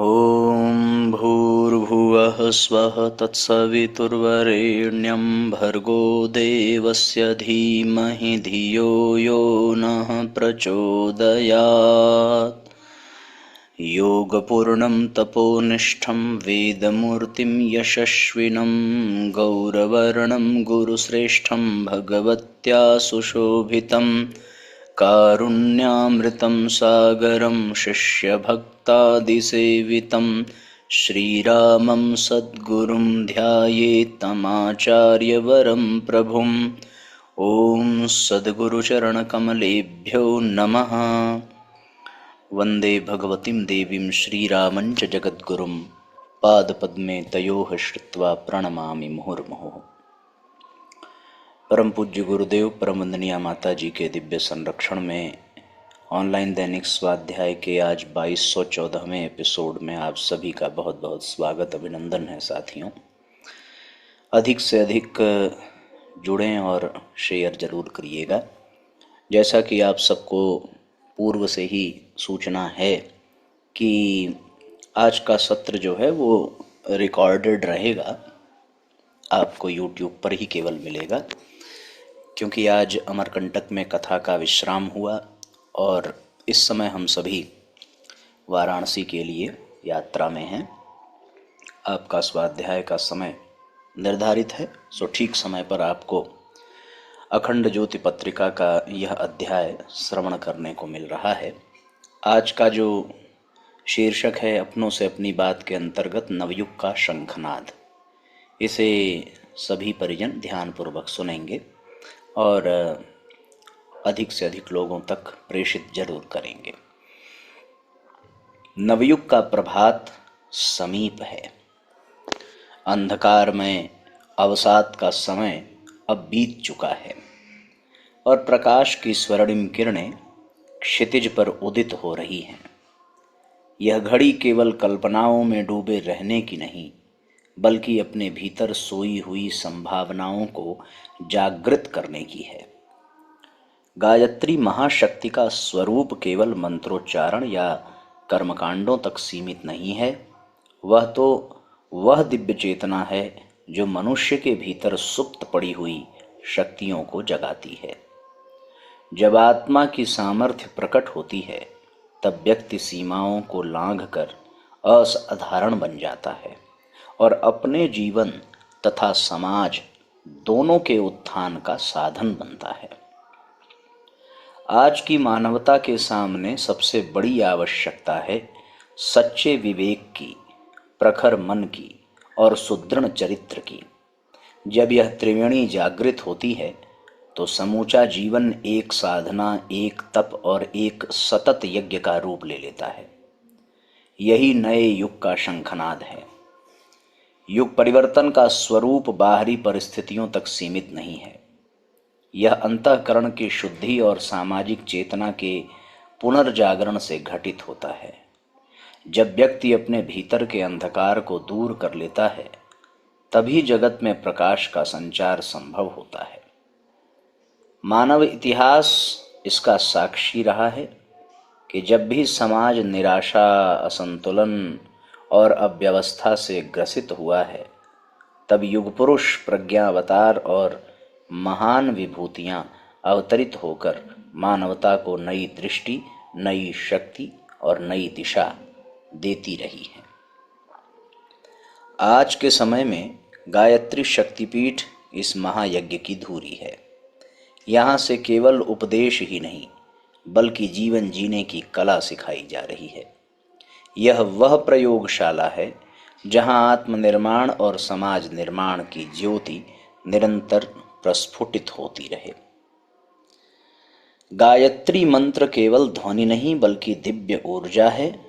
ॐ भूर्भुवः स्वः तत्सवितुर्वरेण्यं भर्गो देवस्य धीमहि धियो यो नः प्रचोदयात्। योगपूर्णं तपोनिष्ठं वेदमूर्तिं यशस्विनं गौरवर्णं गुरुश्रेष्ठं भगवत्या सुशोभितं कारुण्यामृतं सागरं शिष्यभक्तादिसेवितं श्रीरामं सद्गुरुं ध्यायेत्तमाचार्यवरं प्रभुम्। ॐ सद्गुरुचरणकमलेभ्यो नमः। वन्दे भगवतीं देवीं श्रीरामं च जगद्गुरुं पादपद्मे तयोः श्रुत्वा प्रणमामि मुहुर्मुहुः। परम पूज्य गुरुदेव परम वंदनीय माता जी के दिव्य संरक्षण में ऑनलाइन दैनिक स्वाध्याय के आज 2214वें एपिसोड में आप सभी का बहुत बहुत स्वागत अभिनंदन है। साथियों, अधिक से अधिक जुड़ें और शेयर जरूर करिएगा। जैसा कि आप सबको पूर्व से ही सूचना है कि आज का सत्र जो है वो रिकॉर्डेड रहेगा, आपको यूट्यूब पर ही केवल मिलेगा, क्योंकि आज अमरकंटक में कथा का विश्राम हुआ और इस समय हम सभी वाराणसी के लिए यात्रा में हैं। आपका स्वाध्याय का समय निर्धारित है, सो ठीक समय पर आपको अखंड ज्योति पत्रिका का यह अध्याय श्रवण करने को मिल रहा है। आज का जो शीर्षक है अपनों से अपनी बात के अंतर्गत नवयुग का शंखनाद, इसे सभी परिजन ध्यानपूर्वक सुनेंगे और अधिक से अधिक लोगों तक प्रेषित जरूर करेंगे। नवयुग का प्रभात समीप है। अंधकार में अवसाद का समय अब बीत चुका है और प्रकाश की स्वर्णिम किरणें क्षितिज पर उदित हो रही हैं। यह घड़ी केवल कल्पनाओं में डूबे रहने की नहीं, बल्कि अपने भीतर सोई हुई संभावनाओं को जागृत करने की है। गायत्री महाशक्ति का स्वरूप केवल मंत्रोच्चारण या कर्मकांडों तक सीमित नहीं है। वह दिव्य चेतना है जो मनुष्य के भीतर सुप्त पड़ी हुई शक्तियों को जगाती है। जब आत्मा की सामर्थ्य प्रकट होती है, तब व्यक्ति सीमाओं को लांघकर असाधारण बन जाता है और अपने जीवन तथा समाज दोनों के उत्थान का साधन बनता है। आज की मानवता के सामने सबसे बड़ी आवश्यकता है सच्चे विवेक की, प्रखर मन की और सुदृढ़ चरित्र की। जब यह त्रिवेणी जागृत होती है तो समूचा जीवन एक साधना, एक तप और एक सतत यज्ञ का रूप ले लेता है। यही नए युग का शंखनाद है। युग परिवर्तन का स्वरूप बाहरी परिस्थितियों तक सीमित नहीं है। यह अंतःकरण की शुद्धि और सामाजिक चेतना के पुनर्जागरण से घटित होता है। जब व्यक्ति अपने भीतर के अंधकार को दूर कर लेता है, तभी जगत में प्रकाश का संचार संभव होता है। मानव इतिहास इसका साक्षी रहा है कि जब भी समाज निराशा, असंतुलन और अव्यवस्था से ग्रसित हुआ है, तब युग पुरुष, प्रज्ञावतार और महान विभूतियां अवतरित होकर मानवता को नई दृष्टि, नई शक्ति और नई दिशा देती रही हैं। आज के समय में गायत्री शक्तिपीठ इस महायज्ञ की धूरी है। यहाँ से केवल उपदेश ही नहीं, बल्कि जीवन जीने की कला सिखाई जा रही है। यह वह प्रयोगशाला है जहाँ आत्मनिर्माण और समाज निर्माण की ज्योति निरंतर प्रस्फुटित होती रहे। गायत्री मंत्र केवल ध्वनि नहीं, बल्कि दिव्य ऊर्जा है।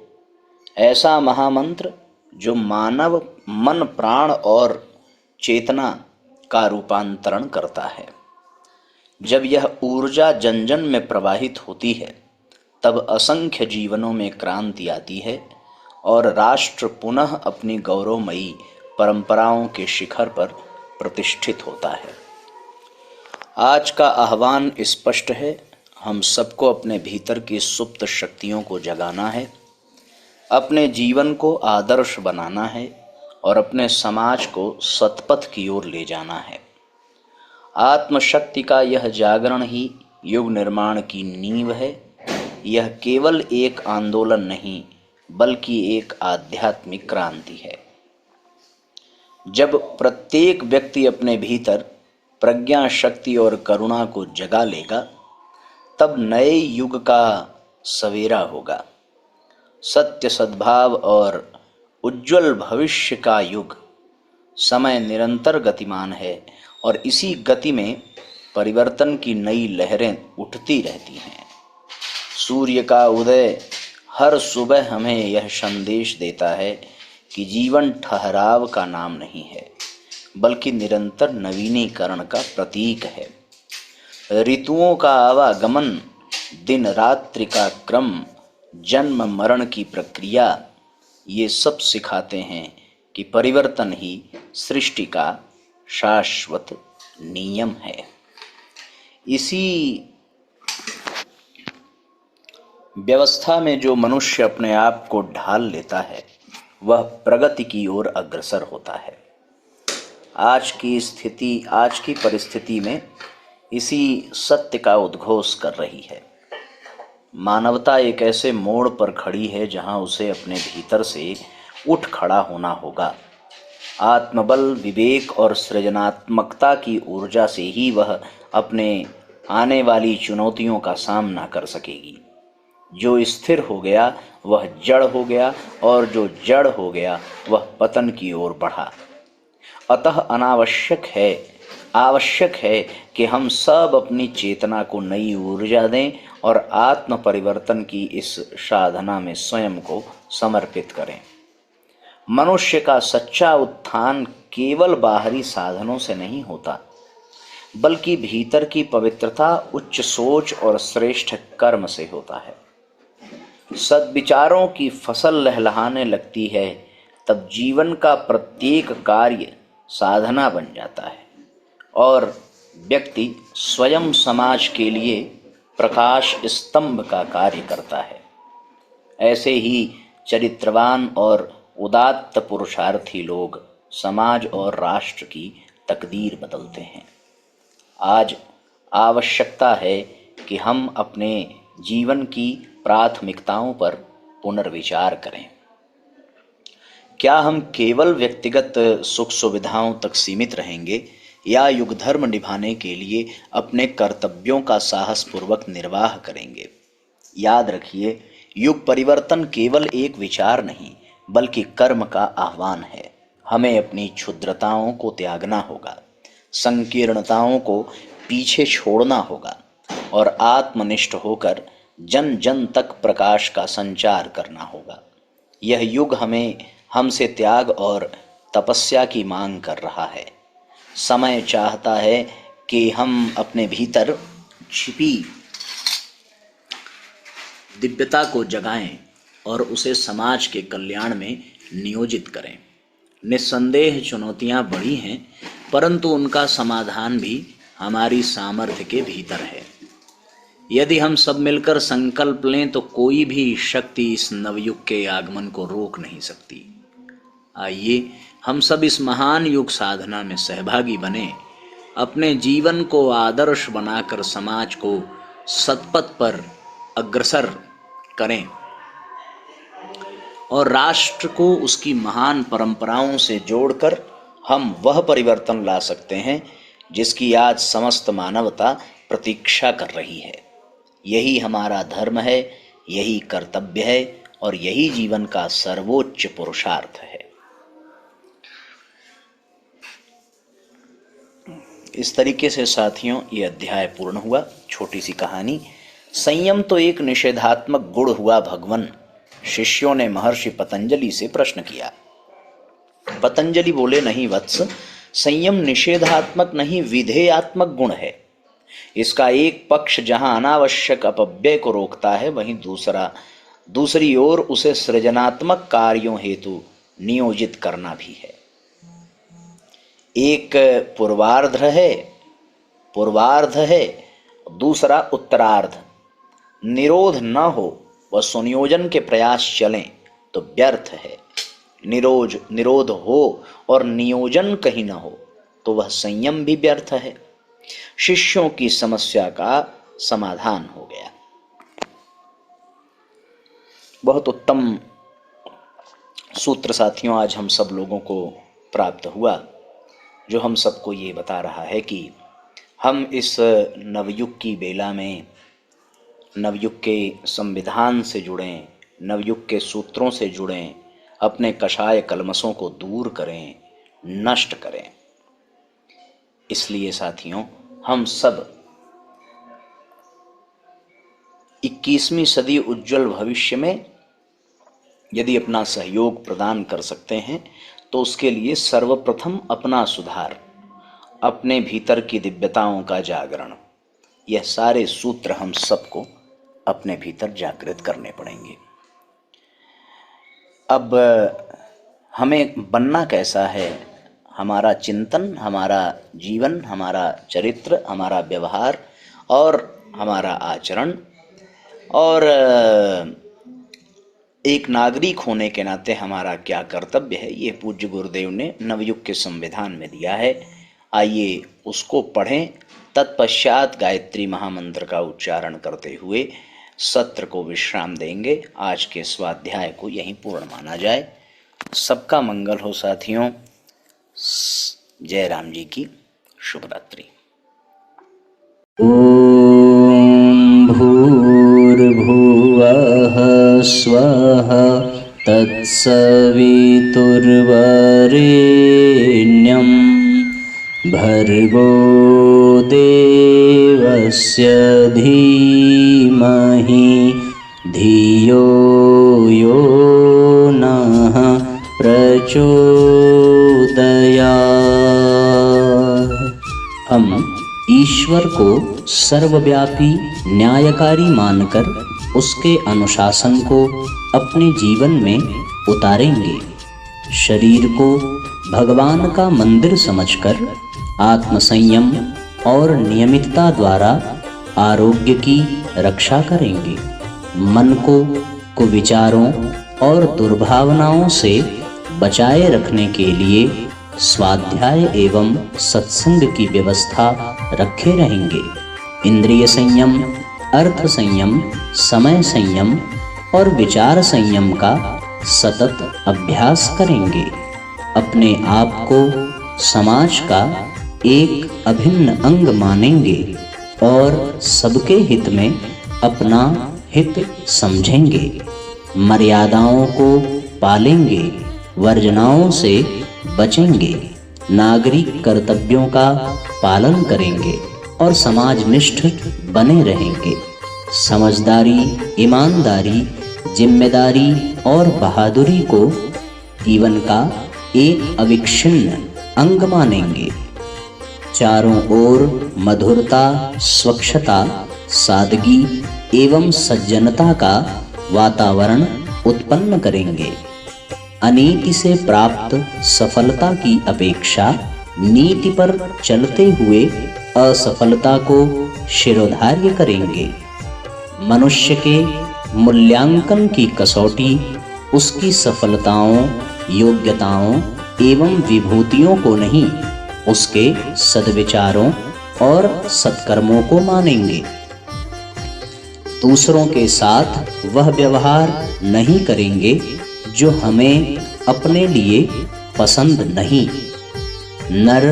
ऐसा महामंत्र जो मानव मन, प्राण और चेतना का रूपांतरण करता है। जब यह ऊर्जा जन जन में प्रवाहित होती है, तब असंख्य जीवनों में क्रांति आती है और राष्ट्र पुनः अपनी गौरवमयी परंपराओं के शिखर पर प्रतिष्ठित होता है। आज का आह्वान स्पष्ट है। हम सबको अपने भीतर की सुप्त शक्तियों को जगाना है। अपने जीवन को आदर्श बनाना है और अपने समाज को सतपथ की ओर ले जाना है। आत्मशक्ति का यह जागरण ही युग निर्माण की नींव है। यह केवल एक आंदोलन नहीं बल्कि एक आध्यात्मिक क्रांति है। जब प्रत्येक व्यक्ति अपने भीतर प्रज्ञा शक्ति और करुणा को जगा लेगा, तब नए युग का सवेरा होगा। सत्य, सद्भाव और उज्जवल भविष्य का युग। समय निरंतर गतिमान है और इसी गति में परिवर्तन की नई लहरें उठती रहती हैं। सूर्य का उदय हर सुबह हमें यह संदेश देता है कि जीवन ठहराव का नाम नहीं है बल्कि निरंतर नवीनीकरण का प्रतीक है। ऋतुओं का आवागमन, दिन रात्रि का क्रम, जन्म मरण की प्रक्रिया, ये सब सिखाते हैं कि परिवर्तन ही सृष्टि का शाश्वत नियम है। इसी व्यवस्था में जो मनुष्य अपने आप को ढाल लेता है वह प्रगति की ओर अग्रसर होता है। आज की परिस्थिति में इसी सत्य का उद्घोष कर रही है। मानवता एक ऐसे मोड़ पर खड़ी है जहां उसे अपने भीतर से उठ खड़ा होना होगा। आत्मबल, विवेक और सृजनात्मकता की ऊर्जा से ही वह अपने आने वाली चुनौतियों का सामना कर सकेगी। जो स्थिर हो गया वह जड़ हो गया और जो जड़ हो गया वह पतन की ओर बढ़ा। अतः आवश्यक है कि हम सब अपनी चेतना को नई ऊर्जा दें और आत्म परिवर्तन की इस साधना में स्वयं को समर्पित करें। मनुष्य का सच्चा उत्थान केवल बाहरी साधनों से नहीं होता बल्कि भीतर की पवित्रता, उच्च सोच और श्रेष्ठ कर्म से होता है। सद्विचारों की फसल लहलहाने लगती है तब जीवन का प्रत्येक कार्य साधना बन जाता है और व्यक्ति स्वयं समाज के लिए प्रकाश स्तंभ का कार्य करता है। ऐसे ही चरित्रवान और उदात्त पुरुषार्थी लोग समाज और राष्ट्र की तकदीर बदलते हैं। आज आवश्यकता है कि हम अपने जीवन की प्राथमिकताओं पर पुनर्विचार करें। क्या हम केवल व्यक्तिगत सुख सुविधाओं तक सीमित रहेंगे या युग धर्म निभाने के लिए अपने कर्तव्यों का साहसपूर्वक निर्वाह करेंगे? याद रखिए, युग परिवर्तन केवल एक विचार नहीं बल्कि कर्म का आह्वान है। हमें अपनी क्षुद्रताओं को त्यागना होगा, संकीर्णताओं को पीछे छोड़ना होगा और आत्मनिष्ठ होकर जन जन तक प्रकाश का संचार करना होगा। यह युग हमसे त्याग और तपस्या की मांग कर रहा है। समय चाहता है कि हम अपने भीतर छिपी दिव्यता को जगाएं और उसे समाज के कल्याण में नियोजित करें। निस्संदेह चुनौतियां बड़ी हैं, परंतु उनका समाधान भी हमारी सामर्थ्य के भीतर है। यदि हम सब मिलकर संकल्प लें तो कोई भी शक्ति इस नवयुग के आगमन को रोक नहीं सकती। आइए हम सब इस महान युग साधना में सहभागी बने, अपने जीवन को आदर्श बनाकर समाज को सतपथ पर अग्रसर करें और राष्ट्र को उसकी महान परंपराओं से जोड़कर हम वह परिवर्तन ला सकते हैं जिसकी आज समस्त मानवता प्रतीक्षा कर रही है। यही हमारा धर्म है, यही कर्तव्य है और यही जीवन का सर्वोच्च पुरुषार्थ है। इस तरीके से साथियों ये अध्याय पूर्ण हुआ। छोटी सी कहानी। संयम तो एक निषेधात्मक गुण हुआ भगवन। शिष्यों ने महर्षि पतंजलि से प्रश्न किया। पतंजलि बोले, नहीं वत्स, संयम निषेधात्मक नहीं विधेयात्मक गुण है। इसका एक पक्ष जहां अनावश्यक अपव्यय को रोकता है, वहीं दूसरी ओर उसे सृजनात्मक कार्यों हेतु नियोजित करना भी है। एक पूर्वार्ध है, दूसरा उत्तरार्ध। निरोध न हो व सुनियोजन के प्रयास चलें तो व्यर्थ है। निरोध हो और नियोजन कहीं न हो तो वह संयम भी व्यर्थ है। शिष्यों की समस्या का समाधान हो गया। बहुत उत्तम सूत्र साथियों आज हम सब लोगों को प्राप्त हुआ, जो हम सबको ये बता रहा है कि हम इस नवयुग की बेला में नवयुग के संविधान से जुड़ें, नवयुग के सूत्रों से जुड़ें, अपने कषाय कलमसों को दूर करें, नष्ट करें। इसलिए साथियों हम सब 21वीं सदी उज्जवल भविष्य में यदि अपना सहयोग प्रदान कर सकते हैं तो उसके लिए सर्वप्रथम अपना सुधार, अपने भीतर की दिव्यताओं का जागरण, यह सारे सूत्र हम सबको अपने भीतर जागृत करने पड़ेंगे। अब हमें बनना कैसा है, हमारा चिंतन, हमारा जीवन, हमारा चरित्र, हमारा व्यवहार और हमारा आचरण, और एक नागरिक होने के नाते हमारा क्या कर्तव्य है, ये पूज्य गुरुदेव ने नवयुग के संविधान में दिया है। आइए उसको पढ़ें, तत्पश्चात गायत्री महामंत्र का उच्चारण करते हुए सत्र को विश्राम देंगे। आज के स्वाध्याय को यहीं पूर्ण माना जाए। सबका मंगल हो साथियों। जय राम जी की शुभ रात्रि। ओम भूर्भुवः स्वः तत्सवितुर्वरेण्यं भर्गो देवस्य धीमहि धियो यो नः प्रचोदयात्। हम ईश्वर को सर्वव्यापी न्यायकारी मानकर उसके अनुशासन को अपने जीवन में उतारेंगे। शरीर को भगवान का मंदिर समझकर आत्मसंयम और नियमितता द्वारा आरोग्य की रक्षा करेंगे। मन को कुविचारों और दुर्भावनाओं से बचाए रखने के लिए स्वाध्याय एवं सत्संग की व्यवस्था रखे रहेंगे। इंद्रिय संयम, अर्थ संयम, समय संयम और विचार संयम का सतत अभ्यास करेंगे। अपने आप को समाज का एक अभिन्न अंग मानेंगे और सबके हित में अपना हित समझेंगे। मर्यादाओं को पालेंगे, वर्जनाओं से बचेंगे, नागरिक कर्तव्यों का पालन करेंगे और समाजनिष्ठ बने रहेंगे। समझदारी, ईमानदारी, जिम्मेदारी और बहादुरी को जीवन का एक अविच्छिन्न अंग मानेंगे। चारों ओर मधुरता, स्वच्छता, सादगी एवं सज्जनता का वातावरण उत्पन्न करेंगे। अनीति से प्राप्त सफलता की अपेक्षा नीति पर चलते हुए असफलता को शिरोधार्य करेंगे। मनुष्य के मूल्यांकन की कसौटी उसकी सफलताओं, योग्यताओं एवं विभूतियों को नहीं, उसके सद्विचारों और सत्कर्मों को मानेंगे। दूसरों के साथ वह व्यवहार नहीं करेंगे जो हमें अपने लिए पसंद नहीं। नर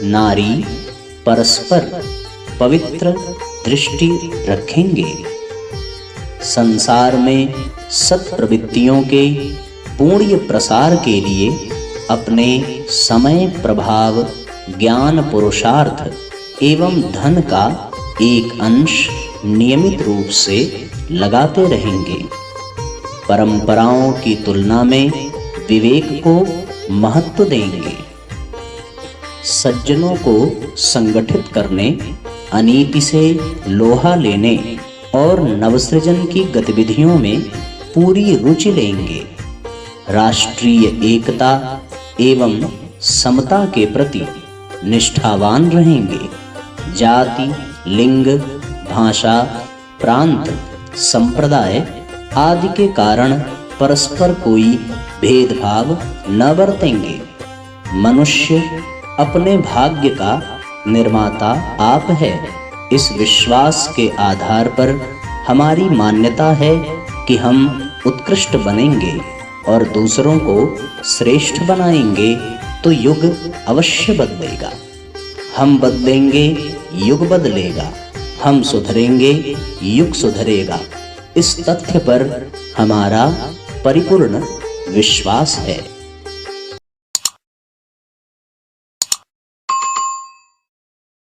नारी परस्पर पवित्र दृष्टि रखेंगे। संसार में सत्प्रवृत्तियों के पूर्ण प्रसार के लिए अपने समय, प्रभाव, ज्ञान, पुरुषार्थ एवं धन का एक अंश नियमित रूप से लगाते रहेंगे। परंपराओं की तुलना में विवेक को महत्व देंगे। सज्जनों को संगठित करने, अनीति से लोहा लेने और नवसृजन की गतिविधियों में पूरी रुचि लेंगे। राष्ट्रीय एकता एवं समता के प्रति निष्ठावान रहेंगे। जाति, लिंग, भाषा, प्रांत, संप्रदाय आदि के कारण परस्पर कोई भेदभाव न बरतेंगे। मनुष्य अपने भाग्य का निर्माता आप है। इस विश्वास के आधार पर हमारी मान्यता है कि हम उत्कृष्ट बनेंगे और दूसरों को श्रेष्ठ बनाएंगे तो युग अवश्य बदलेगा। हम बदलेंगे, युग बदलेगा। हम सुधरेंगे, युग सुधरेगा। इस तथ्य पर हमारा परिपूर्ण विश्वास है।